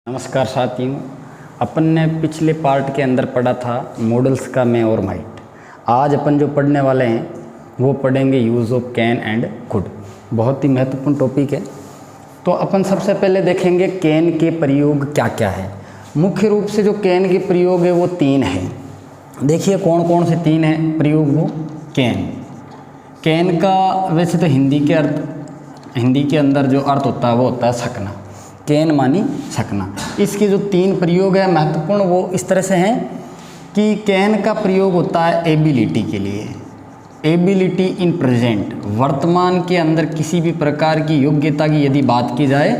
नमस्कार साथियों, अपन ने पिछले पार्ट के अंदर पढ़ा था मॉडल्स का मैं और माइट। आज अपन जो पढ़ने वाले हैं वो पढ़ेंगे use of can and could. बहुत ही महत्वपूर्ण टॉपिक है। तो अपन सबसे पहले देखेंगे कैन के प्रयोग क्या क्या है। मुख्य रूप से जो कैन के प्रयोग है वो तीन हैं। देखिए कौन कौन से तीन हैं प्रयोग। वो कैन का वैसे तो हिंदी के अंदर जो अर्थ होता है वो होता है सकना। कैन मानी सकना। इसके जो तीन प्रयोग है महत्वपूर्ण वो इस तरह से हैं कि कैन का प्रयोग होता है एबिलिटी के लिए। एबिलिटी इन प्रेजेंट, वर्तमान के अंदर किसी भी प्रकार की योग्यता की यदि बात की जाए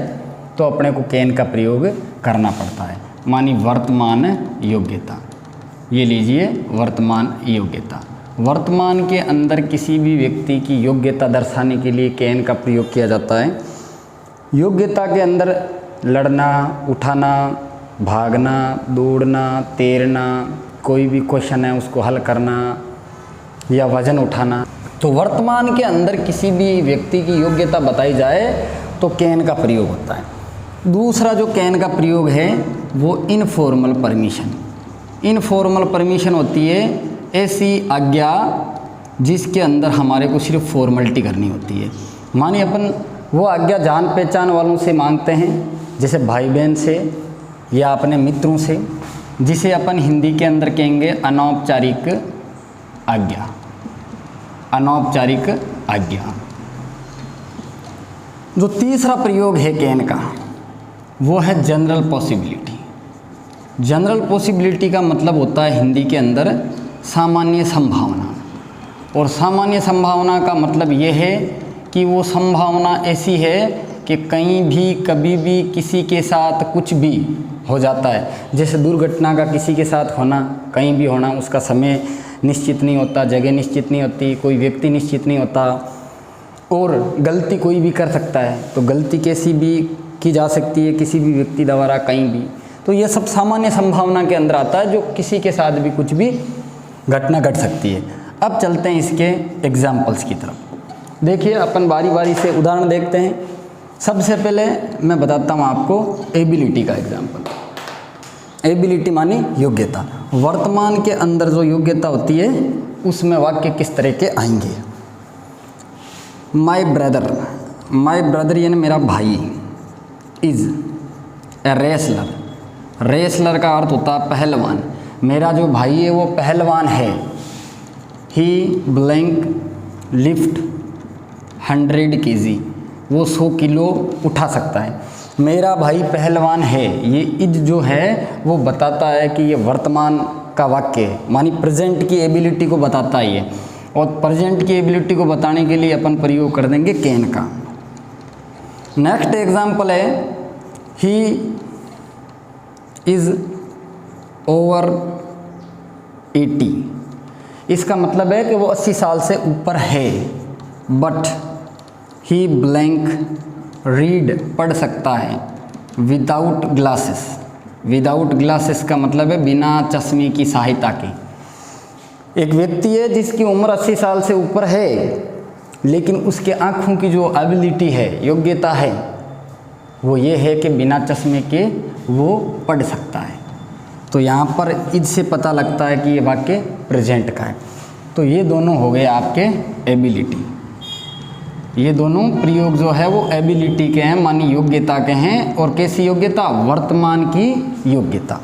तो अपने को कैन का प्रयोग करना पड़ता है। मानी वर्तमान योग्यता, ये लीजिए वर्तमान योग्यता। वर्तमान के अंदर किसी भी व्यक्ति की योग्यता दर्शाने के लिए कैन का प्रयोग किया जाता है। योग्यता के अंदर लड़ना, उठाना, भागना, दौड़ना, तैरना, कोई भी क्वेश्चन है उसको हल करना या वजन उठाना। तो वर्तमान के अंदर किसी भी व्यक्ति की योग्यता बताई जाए तो कैन का प्रयोग होता है। दूसरा जो कैन का प्रयोग है वो इनफॉर्मल परमिशन। इनफॉर्मल परमिशन होती है ऐसी आज्ञा जिसके अंदर हमारे को सिर्फ फॉर्मेलिटी करनी होती है। मानिए अपन वो आज्ञा जान पहचान वालों से मांगते हैं, जैसे भाई बहन से या अपने मित्रों से, जिसे अपन हिंदी के अंदर कहेंगे अनौपचारिक आज्ञा। अनौपचारिक आज्ञा। जो तीसरा प्रयोग है कैन का वो है जनरल पॉसिबिलिटी। जनरल पॉसिबिलिटी का मतलब होता है हिंदी के अंदर सामान्य संभावना। और सामान्य संभावना का मतलब ये है कि वो संभावना ऐसी है कि कहीं भी कभी भी किसी के साथ कुछ भी हो जाता है। जैसे दुर्घटना का किसी के साथ होना, कहीं भी होना, उसका समय निश्चित नहीं होता, जगह निश्चित नहीं होती, कोई व्यक्ति निश्चित नहीं होता, और गलती कोई भी कर सकता है। तो गलती कैसी भी की जा सकती है किसी भी व्यक्ति द्वारा कहीं भी। तो ये सब सामान्य संभावना के अंदर आता है, जो किसी के साथ भी कुछ भी घटना घट सकती है। अब चलते हैं इसके एग्जाम्पल्स की तरफ। देखिए अपन बारी बारी से उदाहरण देखते हैं। सबसे पहले मैं बताता हूँ आपको एबिलिटी का एग्जाम्पल। एबिलिटी मानी योग्यता। वर्तमान के अंदर जो योग्यता होती है उसमें वाक्य किस तरह के आएंगे। माई ब्रदर यानी मेरा भाई इज़ ए रेसलर। रेसलर का अर्थ होता है पहलवान। मेरा जो भाई है वो पहलवान है। ही ब्लैंक लिफ्ट 100 kg, वो 100 किलो उठा सकता है। मेरा भाई पहलवान है, ये इज जो है वो बताता है कि ये वर्तमान का वाक्य है, मानी प्रेजेंट की एबिलिटी को बताता है ये। और प्रेजेंट की एबिलिटी को बताने के लिए अपन प्रयोग कर देंगे कैन का। नेक्स्ट एग्जाम्पल है ही इज़ ओवर 80। इसका मतलब है कि वो 80 साल से ऊपर है। बट ही ब्लैंक रीड पढ़ सकता है विदाउट ग्लासेस। विदाउट ग्लासेस का मतलब है बिना चश्मे की सहायता के। एक व्यक्ति है जिसकी उम्र 80 साल से ऊपर है, लेकिन उसके आँखों की जो एबिलिटी है, योग्यता है, वो ये है कि बिना चश्मे के वो पढ़ सकता है। तो यहाँ पर इससे पता लगता है कि ये वाक्य प्रेजेंट का है। तो ये दोनों हो गए आपके एबिलिटी। ये दोनों प्रयोग जो है वो एबिलिटी के हैं, मानी योग्यता के हैं। और कैसी योग्यता? वर्तमान की योग्यता।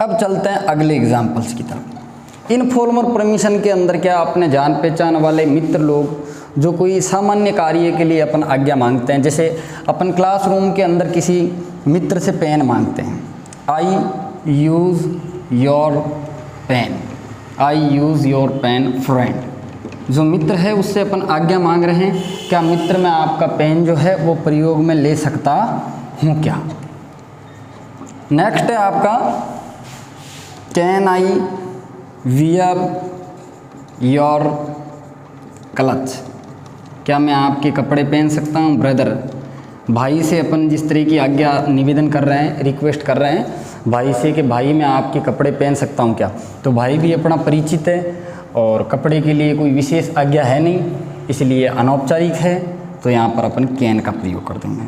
अब चलते हैं अगले एग्जाम्पल्स की तरफ। इनफॉर्मल परमिशन के अंदर क्या अपने जान पहचान वाले मित्र लोग जो कोई सामान्य कार्य के लिए अपन आज्ञा मांगते हैं। जैसे अपन क्लासरूम के अंदर किसी मित्र से पेन मांगते हैं। I use your pen. I use your pen friend. जो मित्र है उससे अपन आज्ञा मांग रहे हैं, क्या मित्र मैं आपका पेन जो है वो प्रयोग में ले सकता हूँ क्या। नेक्स्ट है आपका can I wear your clutch. क्या मैं आपके कपड़े पहन सकता हूँ ब्रदर। भाई से अपन जिस तरह की आज्ञा निवेदन कर रहे हैं, रिक्वेस्ट कर रहे हैं भाई से कि भाई मैं आपके कपड़े पहन सकता हूँ क्या। तो भाई भी अपना परिचित है और कपड़े के लिए कोई विशेष आज्ञा है नहीं, इसलिए अनौपचारिक है। तो यहाँ पर अपन कैन का प्रयोग कर देंगे।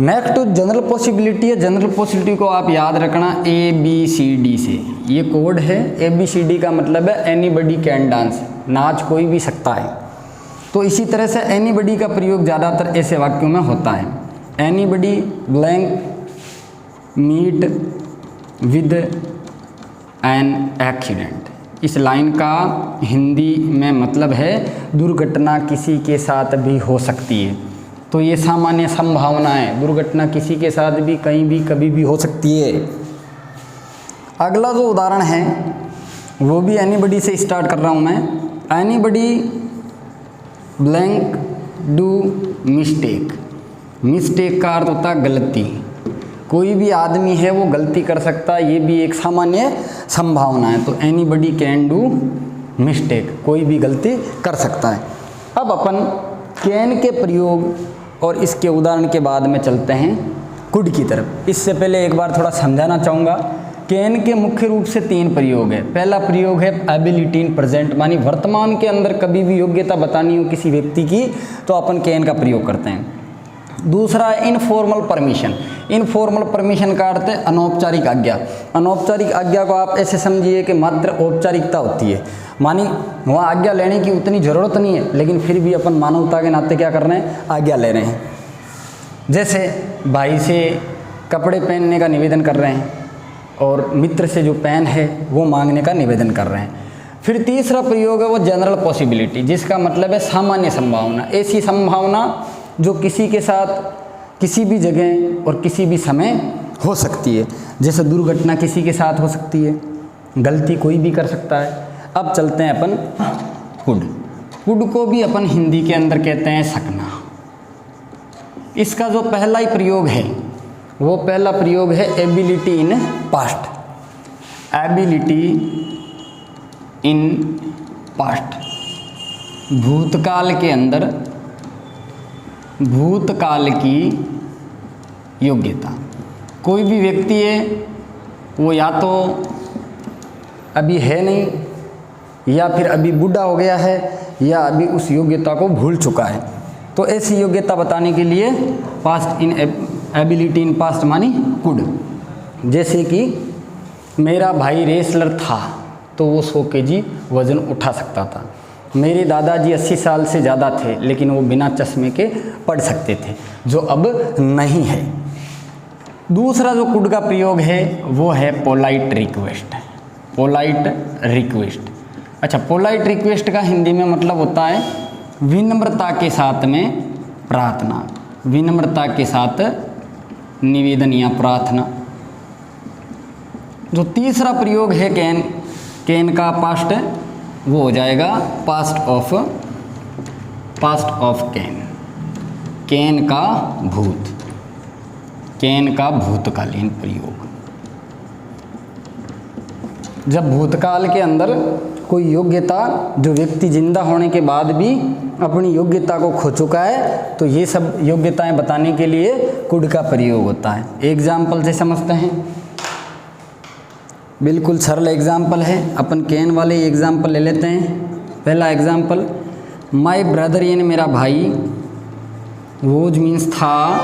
नेक्स्ट जनरल पॉसिबिलिटी है। जनरल पॉसिबिलिटी को आप याद रखना ABCD से, ये कोड है। ABCD का मतलब है एनीबडी कैन डांस, नाच कोई भी सकता है। तो इसी तरह से एनीबडी का प्रयोग ज़्यादातर ऐसे वाक्यों में होता है। Anybody blank meet with an accident. इस लाइन का हिंदी में मतलब है दुर्घटना किसी के साथ भी हो सकती है। तो ये सामान्य संभावना है, दुर्घटना किसी के साथ भी कहीं भी कभी भी हो सकती है। अगला जो उदाहरण है वो भी एनीबडी से स्टार्ट कर रहा हूँ मैं। Anybody blank do mistake. Mistake का अर्थ होता है गलती। कोई भी आदमी है वो गलती कर सकता है, ये भी एक सामान्य संभावना है। तो एनीबडी कैन डू मिस्टेक, कोई भी गलती कर सकता है। अब अपन कैन के प्रयोग और इसके उदाहरण के बाद में चलते हैं कुड की तरफ। इससे पहले एक बार थोड़ा समझाना चाहूँगा। कैन के मुख्य रूप से 3 प्रयोग है। पहला प्रयोग है एबिलिटी इन प्रेजेंट, मानी वर्तमान के अंदर कभी भी योग्यता बतानी हो किसी व्यक्ति की तो अपन कैन का प्रयोग करते हैं। दूसरा है इनफॉर्मल परमिशन। इनफॉर्मल परमिशन का अर्थ है अनौपचारिक आज्ञा। अनौपचारिक आज्ञा को आप ऐसे समझिए कि मात्र औपचारिकता होती है, मानी वहाँ आज्ञा लेने की उतनी ज़रूरत नहीं है, लेकिन फिर भी अपन मानवता के नाते क्या कर रहे हैं, आज्ञा ले रहे हैं। जैसे भाई से कपड़े पहनने का निवेदन कर रहे हैं और मित्र से जो पेन है वो मांगने का निवेदन कर रहे हैं। फिर तीसरा प्रयोग है वो जनरल पॉसिबिलिटी, जिसका मतलब है सामान्य संभावना। ऐसी संभावना जो किसी के साथ किसी भी जगह और किसी भी समय हो सकती है। जैसे दुर्घटना किसी के साथ हो सकती है, गलती कोई भी कर सकता है। अब चलते हैं अपन कुड। कुड को भी अपन हिंदी के अंदर कहते हैं सकना। इसका जो पहला ही प्रयोग है वो पहला प्रयोग है ability in past. Ability in past, भूतकाल के अंदर, भूतकाल की योग्यता। कोई भी व्यक्ति है वो या तो अभी है नहीं या फिर अभी बूढ़ा हो गया है या अभी उस योग्यता को भूल चुका है। तो ऐसी योग्यता बताने के लिए past in ability in past मानी कुड। जैसे कि मेरा भाई रेसलर था तो वो 100 kg वज़न उठा सकता था। मेरे दादाजी 80 साल से ज़्यादा थे लेकिन वो बिना चश्मे के पढ़ सकते थे, जो अब नहीं है। दूसरा जो कुड का प्रयोग है वो है पोलाइट रिक्वेस्ट। पोलाइट रिक्वेस्ट, अच्छा, पोलाइट रिक्वेस्ट का हिंदी में मतलब होता है विनम्रता के साथ में प्रार्थना, विनम्रता के साथ निवेदन या प्रार्थना। जो तीसरा प्रयोग है कैन का पास्ट वो हो जाएगा पास्ट ऑफ कैन का भूत, कैन का भूतकालीन प्रयोग। जब भूतकाल के अंदर कोई योग्यता जो व्यक्ति जिंदा होने के बाद भी अपनी योग्यता को खो चुका है तो ये सब योग्यताएं बताने के लिए कुड का प्रयोग होता है। एग्जाम्पल से समझते हैं, बिल्कुल सरल एग्जाम्पल है। अपन कैन वाले एग्जाम्पल ले लेते हैं। पहला एग्जाम्पल, माय ब्रदर यानी मेरा भाई, वोज मीन्स था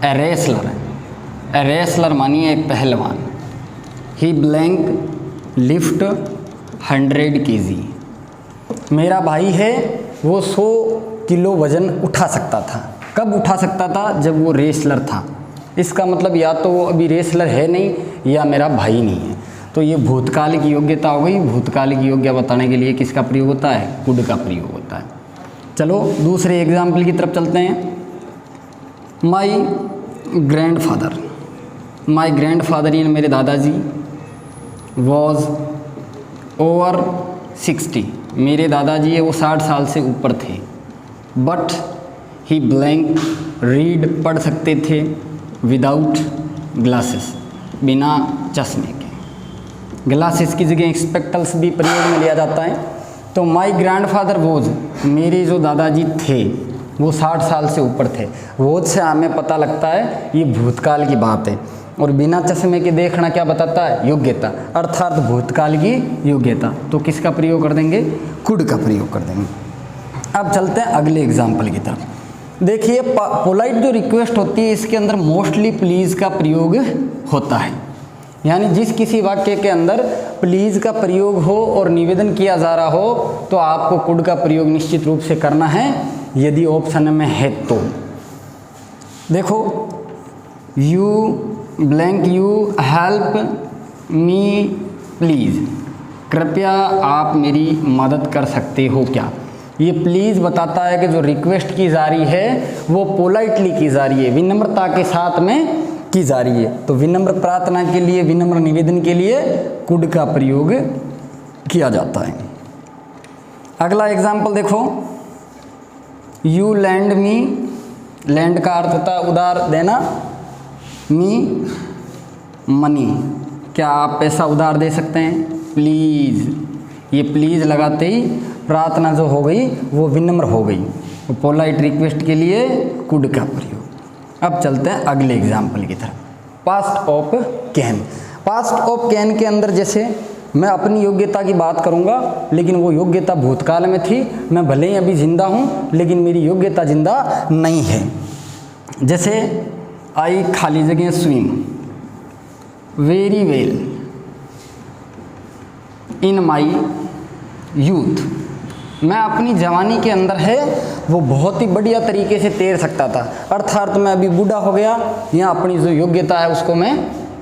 ए रेसलर। ए रेसलर मानिए एक पहलवान। ही ब्लैंक लिफ्ट 100 kg। मेरा भाई है वो 100 किलो वज़न उठा सकता था। कब उठा सकता था? जब वो रेसलर था। इसका मतलब या तो वो अभी रेसलर है नहीं या मेरा भाई नहीं है। तो ये भूतकाल की योग्यता हो गई। भूतकाल की योग्यता बताने के लिए किसका प्रयोग होता है? कुड का प्रयोग होता है। चलो दूसरे एग्जाम्पल की तरफ चलते हैं। माई ग्रैंडफादर यानी मेरे दादाजी वॉज ओवर 60। मेरे दादाजी है वो 60 साल से ऊपर थे। बट ही ब्लैंक रीड पढ़ सकते थे विदाउट ग्लासेस, बिना चश्मे के। ग्लासेस की जगह स्पेक्टल्स भी प्रयोग में लिया जाता है। तो माई ग्रैंडफादर वोज, मेरे जो दादाजी थे वो 60 साल से ऊपर थे। वोज से हमें पता लगता है ये भूतकाल की बात है। और बिना चश्मे के देखना क्या बताता है? योग्यता, अर्थात भूतकाल की योग्यता। तो किसका प्रयोग कर देंगे? कुड का प्रयोग कर देंगे। अब चलते हैं अगले एग्जाम्पल की तरफ। देखिए पोलाइट जो रिक्वेस्ट होती है इसके अंदर मोस्टली प्लीज़ का प्रयोग होता है, यानी जिस किसी वाक्य के अंदर प्लीज़ का प्रयोग हो और निवेदन किया जा रहा हो तो आपको कुड का प्रयोग निश्चित रूप से करना है, यदि ऑप्शन में है तो। देखो, you blank you help me please, कृपया आप मेरी मदद कर सकते हो क्या। ये प्लीज़ बताता है कि जो रिक्वेस्ट की जा रही है वो पोलाइटली की जा रही है, विनम्रता के साथ में की जा रही है। तो विनम्र प्रार्थना के लिए, विनम्र निवेदन के लिए कुड का प्रयोग किया जाता है। अगला एग्जाम्पल देखो, यू लैंड मी, लैंड का अर्थ होता है उधार देना, मी मनी, क्या आप पैसा उधार दे सकते हैं, प्लीज़। ये प्लीज़ लगाते ही प्रार्थना जो हो गई वो विनम्र हो गई, तो पोलाइट रिक्वेस्ट के लिए कुड का प्रयोग। अब चलते हैं अगले एग्जाम्पल की तरफ, past of can. Past of can के अंदर जैसे मैं अपनी योग्यता की बात करूंगा, लेकिन वो योग्यता भूतकाल में थी, मैं भले ही अभी जिंदा हूँ लेकिन मेरी योग्यता जिंदा नहीं है। जैसे आई खाली जगह swim very well in my youth, मैं अपनी जवानी के अंदर है वो बहुत ही बढ़िया तरीके से तैर सकता था, अर्थात मैं अभी बूढ़ा हो गया या अपनी जो योग्यता है उसको मैं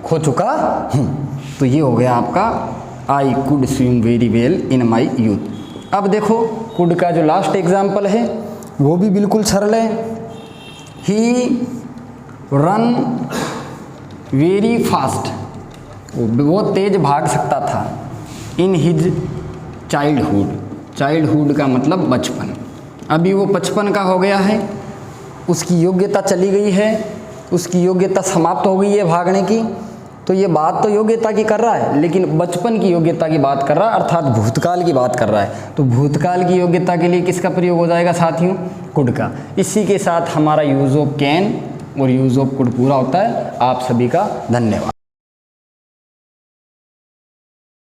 खो चुका हूँ। तो ये हो गया आपका I could swim very well in my youth. अब देखो कुड का जो लास्ट एग्जाम्पल है वो भी बिल्कुल सरल है, ही रन वेरी फास्ट, वो तेज भाग सकता था, इन हिज चाइल्डहुड, चाइल्डहुड का मतलब बचपन, अभी वो बचपन का हो गया है, उसकी योग्यता चली गई है, उसकी योग्यता समाप्त हो गई है भागने की। तो ये बात तो योग्यता की कर रहा है लेकिन बचपन की योग्यता की बात कर रहा है, अर्थात भूतकाल की बात कर रहा है। तो भूतकाल की योग्यता के लिए किसका प्रयोग हो जाएगा साथियों, कुड का। इसी के साथ हमारा यूज ऑफ कैन और यूज ऑफ कुड पूरा होता है। आप सभी का धन्यवाद।